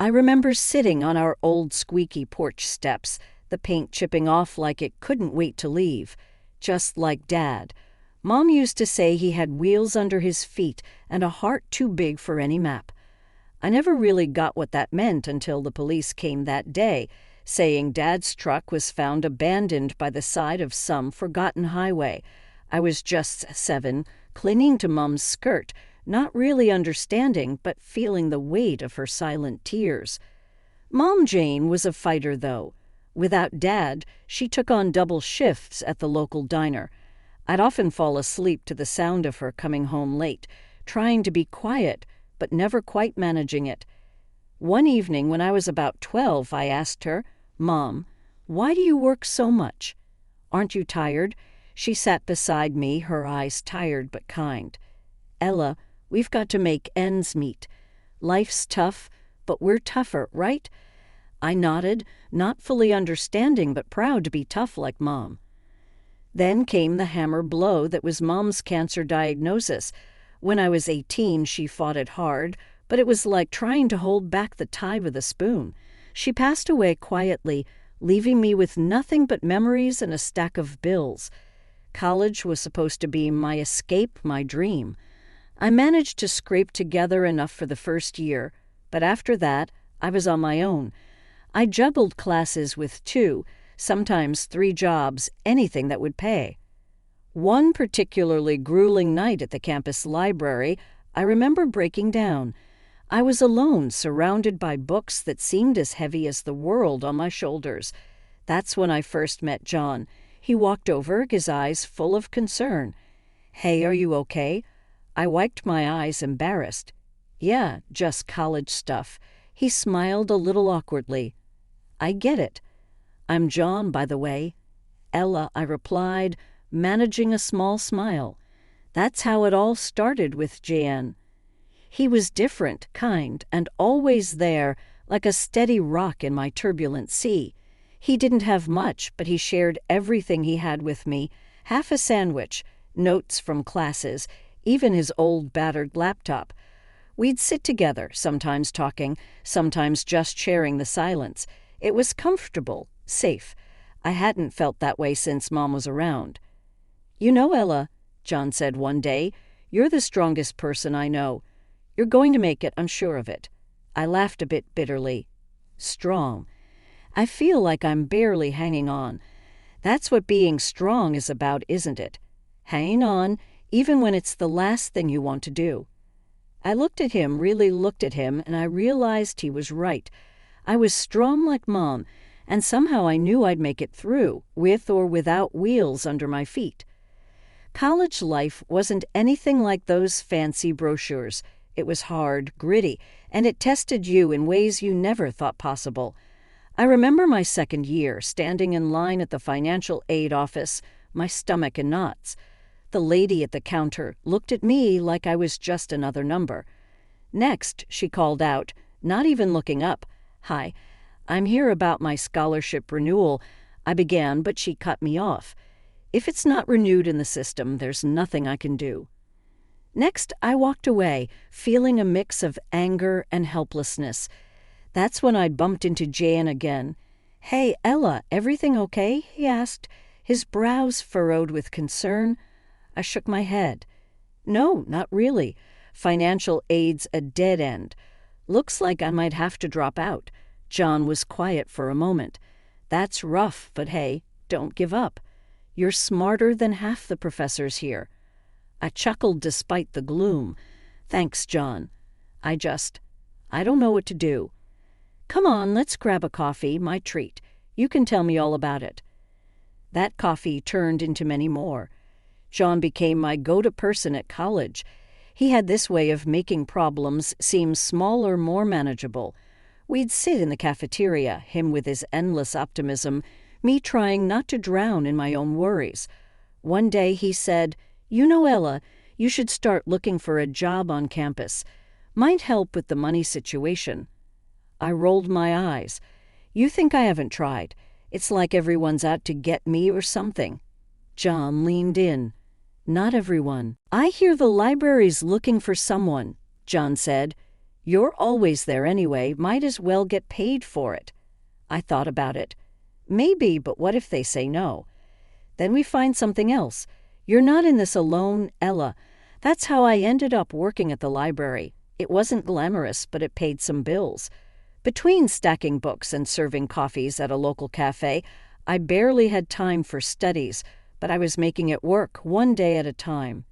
I remember sitting on our old squeaky porch steps, the paint chipping off like it couldn't wait to leave. Just like Dad. Mom used to say he had wheels under his feet and a heart too big for any map. I never really got what that meant until the police came that day, saying Dad's truck was found abandoned by the side of some forgotten highway. I was just 7, clinging to Mom's skirt, not really understanding but feeling the weight of her silent tears. Mom Jane was a fighter, though. Without Dad, she took on double shifts at the local diner. I'd often fall asleep to the sound of her coming home late, trying to be quiet, but never quite managing it. One evening when I was about 12, I asked her, "Mom, why do you work so much? Aren't you tired?" She sat beside me, her eyes tired but kind. "Ella, we've got to make ends meet. Life's tough, but we're tougher, right?" I nodded, not fully understanding but proud to be tough like Mom. Then came the hammer blow that was Mom's cancer diagnosis. When I was 18, she fought it hard, but it was like trying to hold back the tide with a spoon. She passed away quietly, leaving me with nothing but memories and a stack of bills. College was supposed to be my escape, my dream. I managed to scrape together enough for the first year, but after that, I was on my own. I juggled classes with 2, sometimes 3 jobs, anything that would pay. One particularly grueling night at the campus library, I remember breaking down. I was alone, surrounded by books that seemed as heavy as the world on my shoulders. That's when I first met John. He walked over, his eyes full of concern. "Hey, are you okay?" I wiped my eyes, embarrassed. "Yeah, just college stuff." He smiled a little awkwardly. "I get it. I'm John, by the way." "Ella," I replied, managing a small smile. That's how it all started with Jan. He was different, kind, and always there, like a steady rock in my turbulent sea. He didn't have much, but he shared everything he had with me, half a sandwich, notes from classes, even his old battered laptop. We'd sit together, sometimes talking, sometimes just sharing the silence. It was comfortable, safe. I hadn't felt that way since Mom was around. "You know, Ella," John said one day, "you're the strongest person I know. You're going to make it, I'm sure of it." I laughed a bit bitterly. Strong. I feel like I'm barely hanging on. That's what being strong is about, isn't it? Hanging on, even when it's the last thing you want to do. I looked at him, really looked at him, and I realized he was right. I was strong like Mom, and somehow I knew I'd make it through, with or without wheels under my feet. College life wasn't anything like those fancy brochures. It was hard, gritty, and it tested you in ways you never thought possible. I remember my second year, standing in line at the financial aid office, my stomach in knots. The lady at the counter looked at me like I was just another number. Next, she called out, not even looking up, "Hi, I'm here about my scholarship renewal." I began, but she cut me off. If it's not renewed in the system, there's nothing I can do. Next, I walked away, feeling a mix of anger and helplessness. That's when I bumped into Jan again. "Hey, Ella, everything okay?" he asked, his brows furrowed with concern. I shook my head. "No, not really. Financial aid's a dead end. Looks like I might have to drop out." John was quiet for a moment. "That's rough, but hey, don't give up. You're smarter than half the professors here." I chuckled despite the gloom. "Thanks, John. I don't know what to do." "Come on, let's grab a coffee, my treat. You can tell me all about it." That coffee turned into many more. John became my go-to person at college. He had this way of making problems seem smaller, more manageable. We'd sit in the cafeteria, him with his endless optimism, me trying not to drown in my own worries. One day he said, "You know, Ella, you should start looking for a job on campus. Might help with the money situation." I rolled my eyes. "You think I haven't tried? It's like everyone's out to get me or something." John leaned in. "Not everyone. I hear the library's looking for someone," John said. You're always there anyway, might as well get paid for it. I thought about it. Maybe, but what if they say no? Then we find something else. You're not in this alone, Ella. That's how I ended up working at the library. It wasn't glamorous, but it paid some bills. Between stacking books and serving coffees at a local cafe, I barely had time for studies, but I was making it work one day at a time.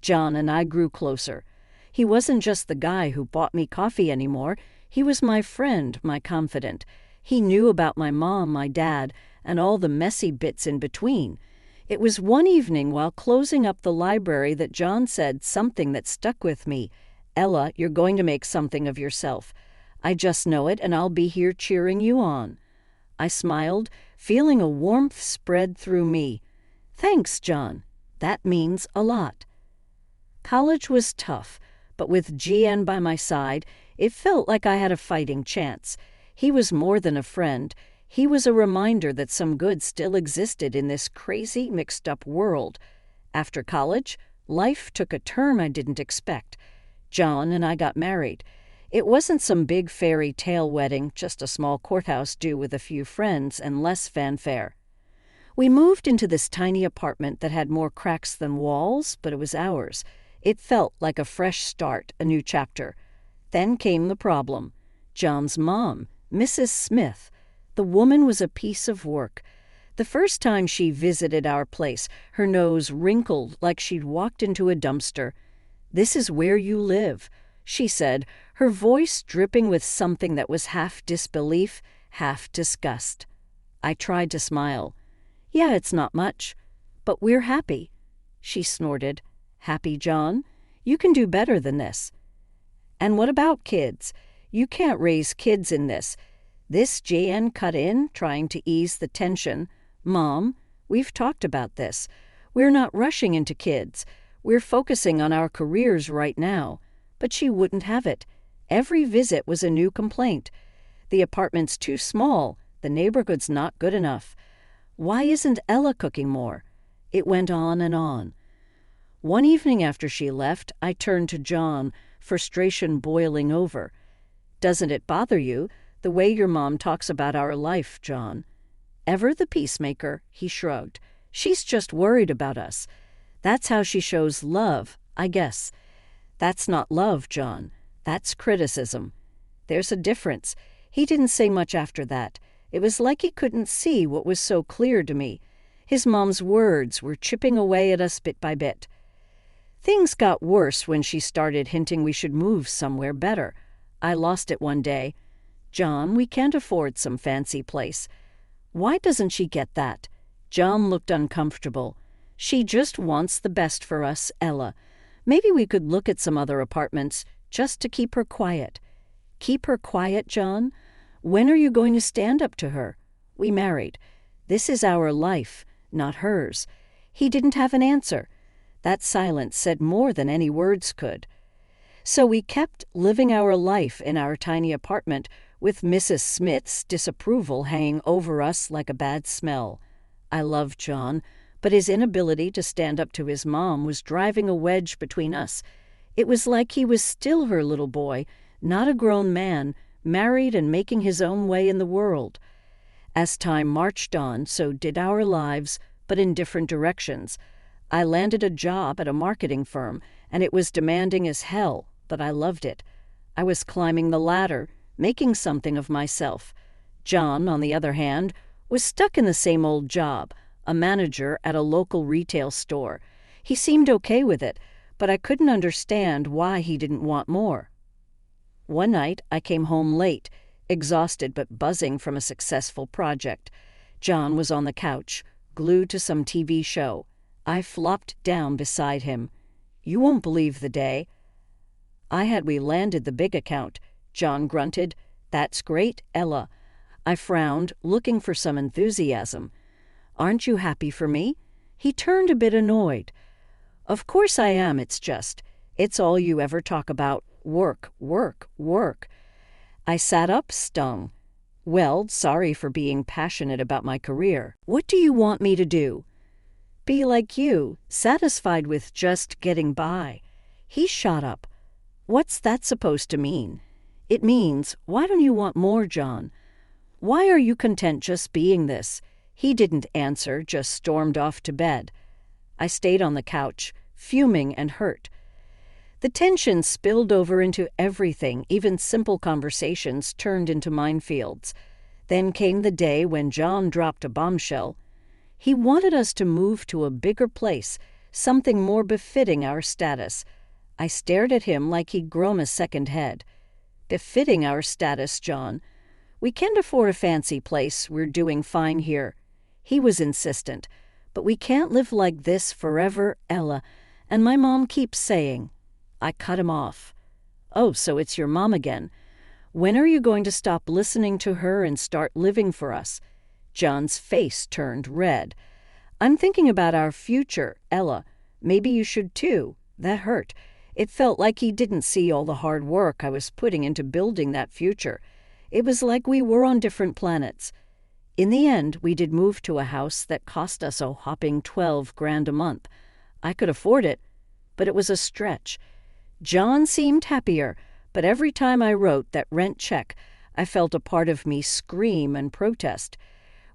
John and I grew closer. He wasn't just the guy who bought me coffee anymore. He was my friend, my confidant. He knew about my mom, my dad, and all the messy bits in between. It was one evening while closing up the library that John said something that stuck with me. Ella, you're going to make something of yourself. I just know it, and I'll be here cheering you on. I smiled, feeling a warmth spread through me. Thanks, John. That means a lot. College was tough, but with GN by my side, it felt like I had a fighting chance. He was more than a friend. He was a reminder that some good still existed in this crazy, mixed-up world. After college, life took a turn I didn't expect. John and I got married. It wasn't some big fairy tale wedding, just a small courthouse due with a few friends and less fanfare. We moved into this tiny apartment that had more cracks than walls, but it was ours. It felt like a fresh start, a new chapter. Then came the problem. John's mom, Mrs. Smith. The woman was a piece of work. The first time she visited our place, her nose wrinkled like she'd walked into a dumpster. "This is where you live," she said, her voice dripping with something that was half disbelief, half disgust. I tried to smile. "Yeah, it's not much, but we're happy." She snorted. "Happy, John? You can do better than this." "And what about kids? You can't raise kids in this." This JN cut in, trying to ease the tension. "Mom, we've talked about this. We're not rushing into kids. We're focusing on our careers right now." But she wouldn't have it. Every visit was a new complaint. The apartment's too small. The neighborhood's not good enough. Why isn't Ella cooking more? It went on and on. One evening after she left, I turned to John, frustration boiling over. "Doesn't it bother you, the way your mom talks about our life, John?" "Ever the peacemaker," he shrugged. "She's just worried about us. That's how she shows love, I guess." "That's not love, John. That's criticism." "There's a difference." He didn't say much after that. It was like he couldn't see what was so clear to me. His mom's words were chipping away at us bit by bit. Things got worse when she started hinting we should move somewhere better. I lost it one day. "John, we can't afford some fancy place." "Why doesn't she get that?" John looked uncomfortable. "She just wants the best for us, Ella. Maybe we could look at some other apartments, just to keep her quiet." "Keep her quiet, John? When are you going to stand up to her? We married. This is our life, not hers." He didn't have an answer. That silence said more than any words could. So we kept living our life in our tiny apartment, with Mrs. Smith's disapproval hanging over us like a bad smell. I loved John, but his inability to stand up to his mom was driving a wedge between us. It was like he was still her little boy, not a grown man, married and making his own way in the world. As time marched on, so did our lives, but in different directions. I landed a job at a marketing firm, and it was demanding as hell, but I loved it. I was climbing the ladder, making something of myself. John, on the other hand, was stuck in the same old job, a manager at a local retail store. He seemed okay with it, but I couldn't understand why he didn't want more. One night, I came home late, exhausted but buzzing from a successful project. John was on the couch, glued to some TV show. I flopped down beside him. "You won't believe the day." We landed the big account." John grunted. "That's great, Ella." I frowned, looking for some enthusiasm. "Aren't you happy for me?" He turned a bit annoyed. "Of course I am, it's all you ever talk about. Work, work, work." I sat up, stung. "Well, sorry for being passionate about my career. What do you want me to do?" "Be like you, satisfied with just getting by." He shot up. What's that supposed to mean? It means, why don't you want more, John? Why are you content just being this? He didn't answer, just stormed off to bed. I stayed on the couch, fuming and hurt. The tension spilled over into everything, even simple conversations turned into minefields. Then came the day when John dropped a bombshell. He wanted us to move to a bigger place, something more befitting our status. I stared at him like he'd grown a second head. Befitting our status, John. We can't afford a fancy place, we're doing fine here. He was insistent. But we can't live like this forever, Ella, and my mom keeps saying. I cut him off. Oh, so it's your mom again. When are you going to stop listening to her and start living for us? John's face turned red. I'm thinking about our future, Ella. Maybe you should too. That hurt. It felt like he didn't see all the hard work I was putting into building that future. It was like we were on different planets. In the end, we did move to a house that cost us a whopping $12,000 a month. I could afford it, but it was a stretch. John seemed happier, but every time I wrote that rent check, I felt a part of me scream and protest.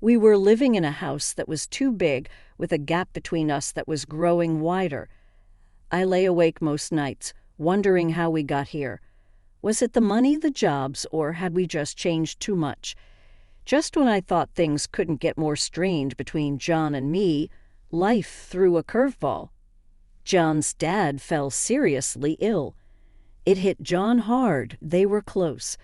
We were living in a house that was too big, with a gap between us that was growing wider. I lay awake most nights, wondering how we got here. Was it the money, the jobs, or had we just changed too much? Just when I thought things couldn't get more strained between John and me, life threw a curveball. John's dad fell seriously ill. It hit John hard. They were close.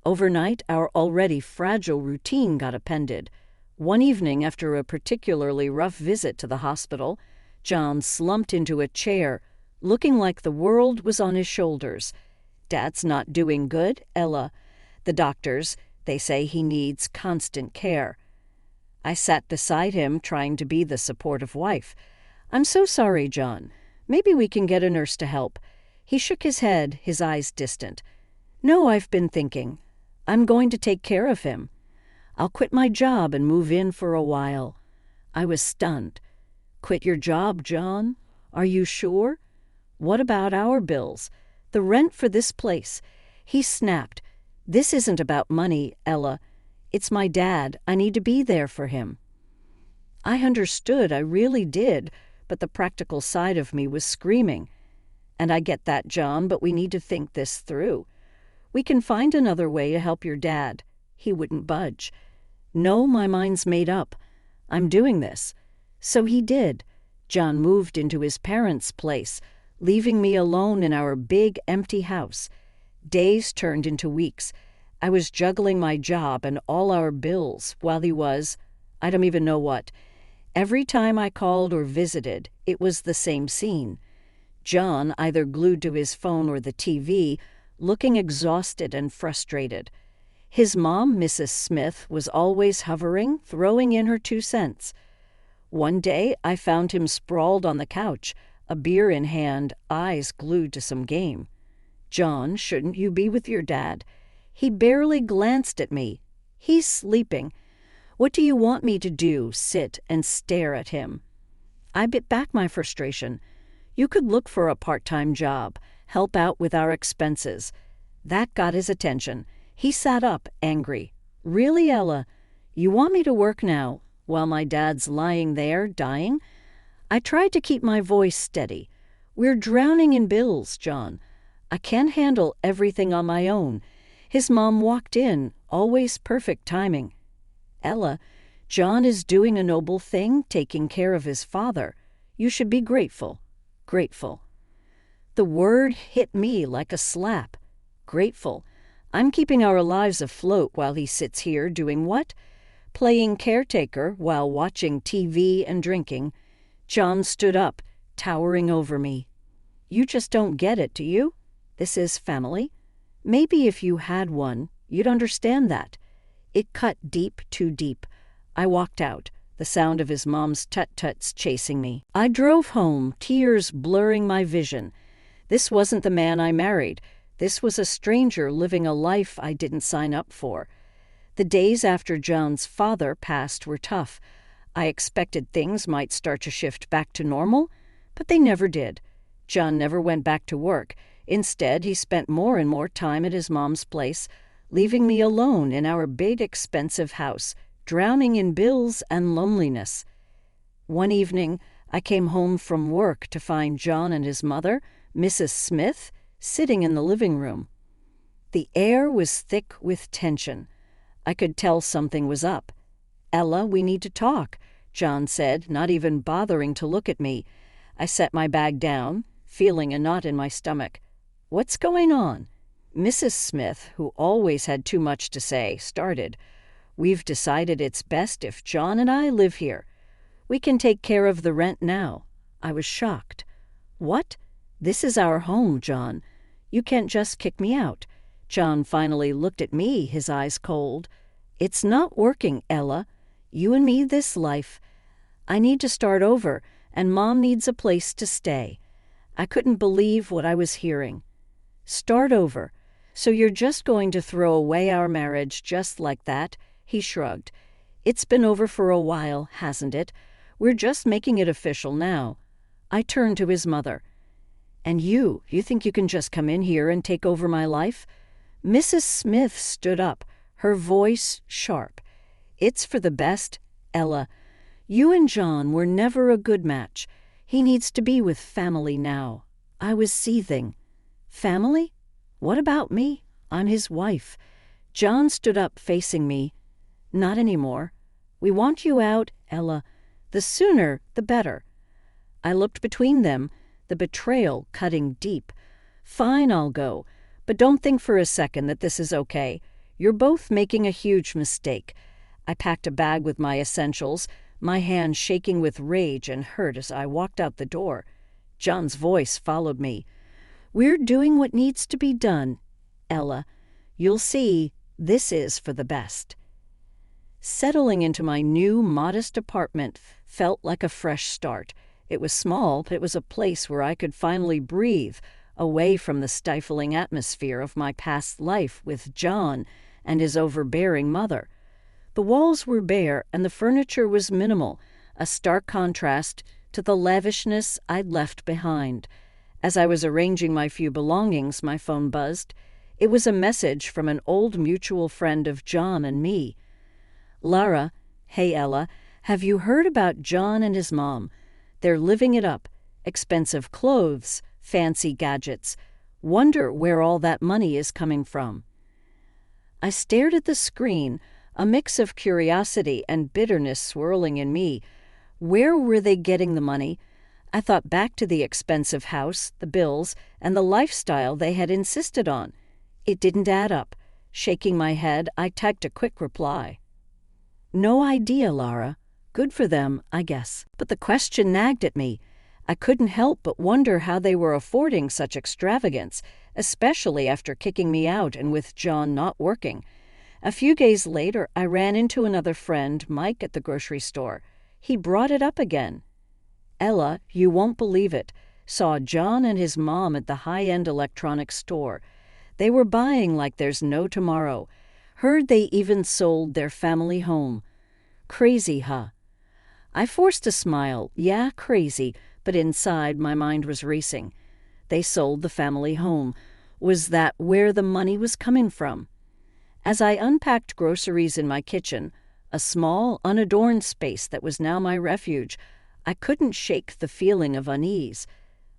Overnight, our already fragile routine got upended. One evening, after a particularly rough visit to the hospital, John slumped into a chair, looking like the world was on his shoulders. Dad's not doing good, Ella. The doctors, they say he needs constant care. I sat beside him, trying to be the supportive wife. I'm so sorry, John. Maybe we can get a nurse to help. He shook his head, his eyes distant. No, I've been thinking. I'm going to take care of him. I'll quit my job and move in for a while. I was stunned. Quit your job, John? Are you sure? What about our bills? The rent for this place? He snapped. This isn't about money, Ella. It's my dad. I need to be there for him. I understood, I really did, but the practical side of me was screaming. And I get that, John, but we need to think this through. We can find another way to help your dad. He wouldn't budge. No, my mind's made up. I'm doing this. So he did. John moved into his parents' place, leaving me alone in our big, empty house. Days turned into weeks. I was juggling my job and all our bills while he was, I don't even know what. Every time I called or visited, it was the same scene. John, either glued to his phone or the TV, looking exhausted and frustrated. His mom, Mrs. Smith, was always hovering, throwing in her 2 cents. One day, I found him sprawled on the couch, a beer in hand, eyes glued to some game. John, shouldn't you be with your dad? He barely glanced at me. He's sleeping. What do you want me to do? Sit and stare at him. I bit back my frustration. You could look for a part-time job, help out with our expenses. That got his attention. He sat up, angry. Really, Ella? You want me to work now, while my dad's lying there, dying? I tried to keep my voice steady. We're drowning in bills, John. I can't handle everything on my own. His mom walked in, always perfect timing. Ella, John is doing a noble thing, taking care of his father. You should be grateful. Grateful. The word hit me like a slap. Grateful. I'm keeping our lives afloat while he sits here doing what? Playing caretaker while watching TV and drinking. John stood up, towering over me. You just don't get it, do you? This is family. Maybe if you had one, you'd understand that. It cut deep, too deep. I walked out, the sound of his mom's tut-tuts chasing me. I drove home, tears blurring my vision. This wasn't the man I married. This was a stranger living a life I didn't sign up for. The days after John's father passed were tough. I expected things might start to shift back to normal, but they never did. John never went back to work. Instead, he spent more and more time at his mom's place, leaving me alone in our big, expensive house, drowning in bills and loneliness. One evening, I came home from work to find John and his mother, Mrs. Smith, sitting in the living room. The air was thick with tension. I could tell something was up. "Ella, we need to talk," John said, not even bothering to look at me. I set my bag down, feeling a knot in my stomach. "What's going on?" Mrs. Smith, who always had too much to say, started. "We've decided it's best if John and I live here. We can take care of the rent now." I was shocked. "What? This is our home, John. You can't just kick me out." John finally looked at me, his eyes cold. "It's not working, Ella. You and me this life. I need to start over, and Mom needs a place to stay." I couldn't believe what I was hearing. "Start over? So you're just going to throw away our marriage just like that?" He shrugged. "It's been over for a while, hasn't it? We're just making it official now." I turned to his mother. "And you think you can just come in here and take over my life?" Mrs. Smith stood up, her voice sharp. "It's for the best, Ella. You and John were never a good match. He needs to be with family now." I was seething. "Family? What about me? I'm his wife." John stood up facing me. "Not anymore. We want you out, Ella. The sooner, the better." I looked between them, the betrayal cutting deep. "Fine, I'll go. But don't think for a second that this is okay. You're both making a huge mistake." I packed a bag with my essentials, my hand shaking with rage and hurt as I walked out the door. John's voice followed me. "We're doing what needs to be done, Ella. You'll see, this is for the best." Settling into my new, modest apartment felt like a fresh start. It was small, but it was a place where I could finally breathe, away from the stifling atmosphere of my past life with John and his overbearing mother. The walls were bare and the furniture was minimal, a stark contrast to the lavishness I'd left behind. As I was arranging my few belongings, my phone buzzed. It was a message from an old mutual friend of John and me. "Lara, hey Ella, have you heard about John and his mom? They're living it up. Expensive clothes, fancy gadgets. Wonder where all that money is coming from." I stared at the screen, a mix of curiosity and bitterness swirling in me. Where were they getting the money? I thought back to the expensive house, the bills, and the lifestyle they had insisted on. It didn't add up. Shaking my head, I typed a quick reply. "No idea, Lara. Good for them, I guess." But the question nagged at me. I couldn't help but wonder how they were affording such extravagance, especially after kicking me out and with John not working. A few days later, I ran into another friend, Mike, at the grocery store. He brought it up again. "Ella, you won't believe it. Saw John and his mom at the high-end electronics store. They were buying like there's no tomorrow. Heard they even sold their family home. Crazy, huh?" I forced a smile. Yeah, crazy, but inside my mind was racing. They sold the family home. Was that where the money was coming from? As I unpacked groceries in my kitchen, a small, unadorned space that was now my refuge, I couldn't shake the feeling of unease.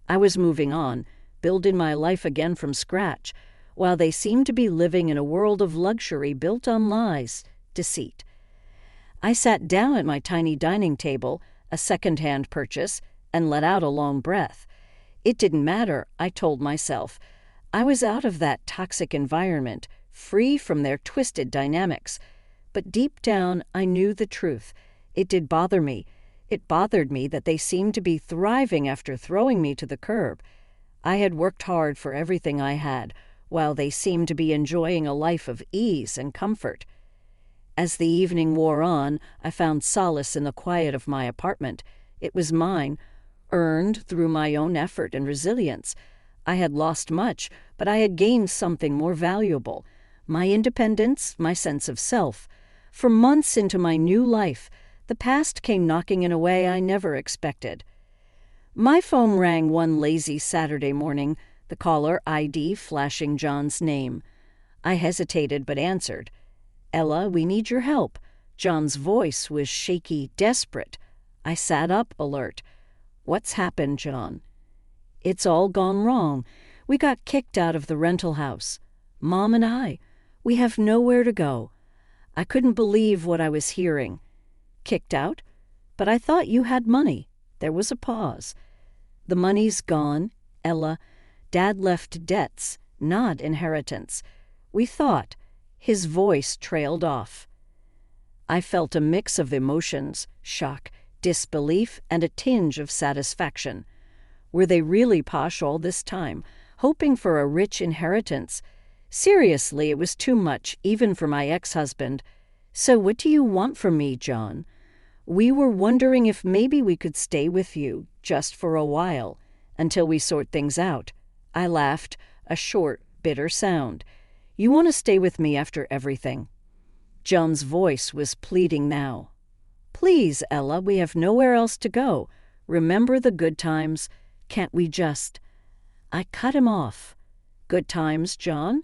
I was moving on, building my life again from scratch, while they seemed to be living in a world of luxury built on lies, deceit. I sat down at my tiny dining table, a second-hand purchase, and let out a long breath. It didn't matter, I told myself. I was out of that toxic environment, free from their twisted dynamics. But deep down, I knew the truth. It did bother me. It bothered me that they seemed to be thriving after throwing me to the curb. I had worked hard for everything I had, while they seemed to be enjoying a life of ease and comfort. As the evening wore on, I found solace in the quiet of my apartment. It was mine, earned through my own effort and resilience. I had lost much, but I had gained something more valuable: my independence, my sense of self. For months into my new life, the past came knocking in a way I never expected. My phone rang one lazy Saturday morning, the caller ID flashing John's name. I hesitated but answered. "Ella, we need your help." John's voice was shaky, desperate. I sat up, alert. "What's happened, John?" "It's all gone wrong. We got kicked out of the rental house. Mom and I. We have nowhere to go." I couldn't believe what I was hearing. "Kicked out? But I thought you had money." There was a pause. "The money's gone, Ella. Dad left debts, not inheritance. We thought." His voice trailed off. I felt a mix of emotions, shock, disbelief, and a tinge of satisfaction. Were they really posh all this time, hoping for a rich inheritance? Seriously, it was too much, even for my ex-husband. "So what do you want from me, John?" "We were wondering if maybe we could stay with you, just for a while, until we sort things out." I laughed, a short, bitter sound. "You want to stay with me after everything?" John's voice was pleading now. "Please, Ella, we have nowhere else to go. Remember the good times. Can't we just—" I cut him off. "Good times, John?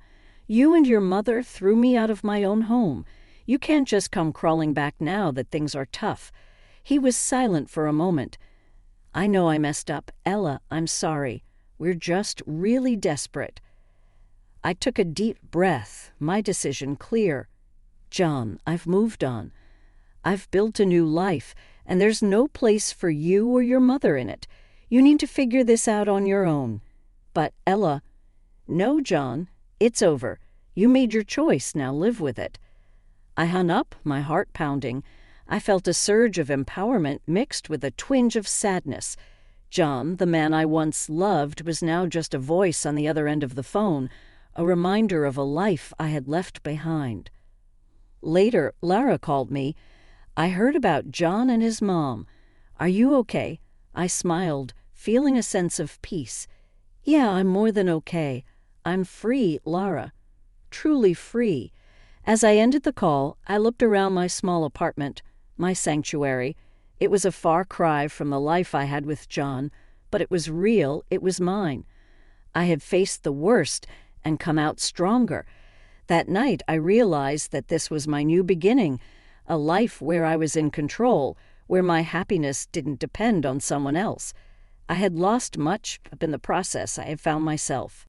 You and your mother threw me out of my own home. You can't just come crawling back now that things are tough." He was silent for a moment. "I know I messed up. Ella, I'm sorry. We're just really desperate." I took a deep breath, my decision clear. "John, I've moved on. I've built a new life, and there's no place for you or your mother in it. You need to figure this out on your own." "But, Ella—" "No, John. It's over. You made your choice, now live with it." I hung up, my heart pounding. I felt a surge of empowerment mixed with a twinge of sadness. John, the man I once loved, was now just a voice on the other end of the phone, a reminder of a life I had left behind. Later, Lara called me. "I heard about John and his mom. Are you okay?" I smiled, feeling a sense of peace. "Yeah, I'm more than okay. I'm free, Lara. Truly free." As I ended the call, I looked around my small apartment, my sanctuary. It was a far cry from the life I had with John, but it was real, it was mine. I had faced the worst and come out stronger. That night I realized that this was my new beginning, a life where I was in control, where my happiness didn't depend on someone else. I had lost much, but in the process I had found myself.